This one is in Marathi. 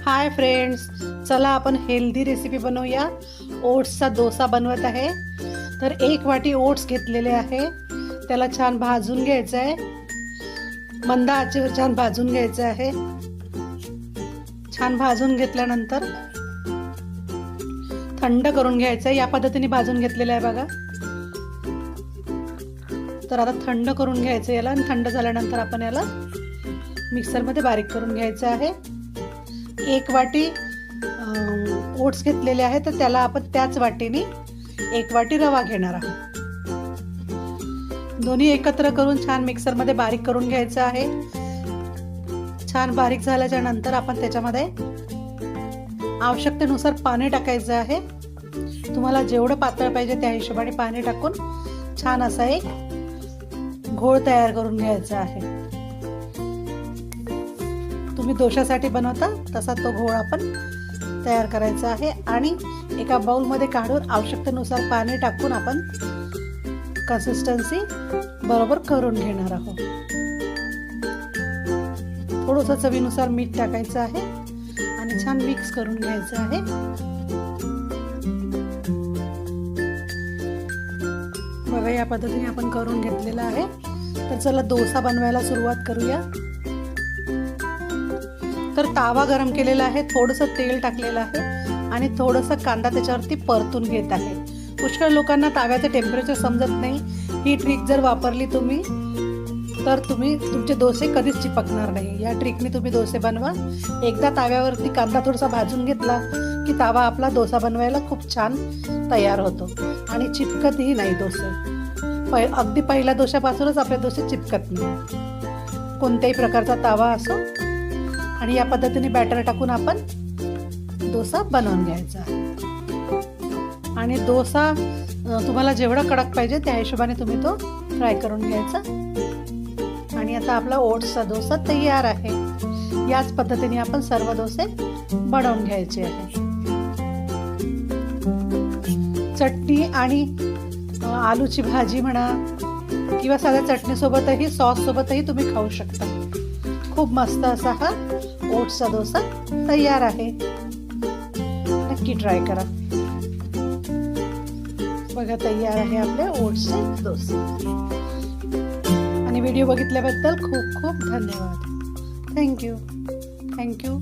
हाय फ्रेंड्स, चला आपण हेल्दी रेसिपी बनवूया। ओट्सचा डोसा बनवत आहे। तर 1 वाटी ओट्स घेतलेले आहे, त्याला छान भाजून घ्यायचं आहे। मंद आचेवर छान भाजून घ्यायचं आहे। छान भाजून घेतल्यानंतर थंड करून घ्यायचं आहे। या पद्धतीने भाजून घेतलेलं आहे बघा। तर आता थंड करून घ्यायचं याला, आणि थंड झाल्यानंतर आपण याला मिक्सरमध्ये बारीक करून घ्यायचं आहे। 1 वाटी ओट्स घेतलेले आहे, तर त्याला आपण त्याच वाटीने 1 वाटी रवा घेणार आहोत। दोन्ही एकत्र करून छान मिक्सरमध्ये बारीक करून घ्यायचं आहे। छान बारीक झाल्याच्या नंतर आपण त्याच्यामध्ये आवश्यकतेनुसार पाणी टाकायचं आहे। तुम्हाला जेवढं पातळ पाहिजे त्या हिशोबाने पाणी टाकून छान असा एक घोळ तयार करून घ्यायचा आहे। तुम्ही डोशासाठी बनवता तसा तो घोळ आपण तयार करायचा आहे, आणि एका बाउलमध्ये काढून आवश्यकतेनुसार पाणी टाकून आपण कन्सिस्टन्सी बरोबर करून घेणार आहोत। थोडंसं चवीनुसार मीठ टाकायचं आहे आणि छान मिक्स करून घ्यायचं आहे। बघा, या पद्धतीने आपण करून घेतलेला आहे। तर चला डोसा बनवायला सुरुवात करूया। तर तावा गरम केलेला आहे, थोडंसं तेल टाकलेलं आहे आणि थोडंसं कांदा त्याच्यावरती परतून घेत आहे। पुष्कळ लोकांना ताव्याचं टेम्परेचर समजत नाही। ही ट्रिक जर वापरली तुम्ही तर तुमचे डोसे कधीच चिपकणार नाही। या ट्रिकने तुम्ही डोसे बनवा। एकदा ताव्यावरती कांदा थोडासा भाजून घेतला की तावा आपला डोसा बनवायला खूप छान तयार होतो आणि चिपकतही नाही डोसे। अगदी पहिल्या डोशापासूनच आपले डोसे चिपकत नाही, कोणत्याही प्रकारचा तावा असो। आणि या पद्धतीने बॅटर टाकून आपण डोसा बनवून घ्यायचा आहे। आणि डोसा तुम्हाला जेवढा कडक पाहिजे त्या हिशोबाने तुम्ही तो फ्राय करून घ्यायचा। आणि आता आपला ओट्सचा डोसा तयार आहे। याच पद्धतीने आपण सर्व डोसे बनवून घ्यायचे आहे। चटणी आणि आलूची भाजी म्हणा किंवा साध्या चटणीसोबतही सॉस सोबतही तुम्ही खाऊ शकता। खूप मस्त असा हा ओट्सचा डोसा तयार आहे। नक्की ट्राय करा। बघा, तयार आहे आपले ओट्सचे डोसे। आणि व्हिडिओ बघितल्याबद्दल खूप खूप धन्यवाद। थँक्यू।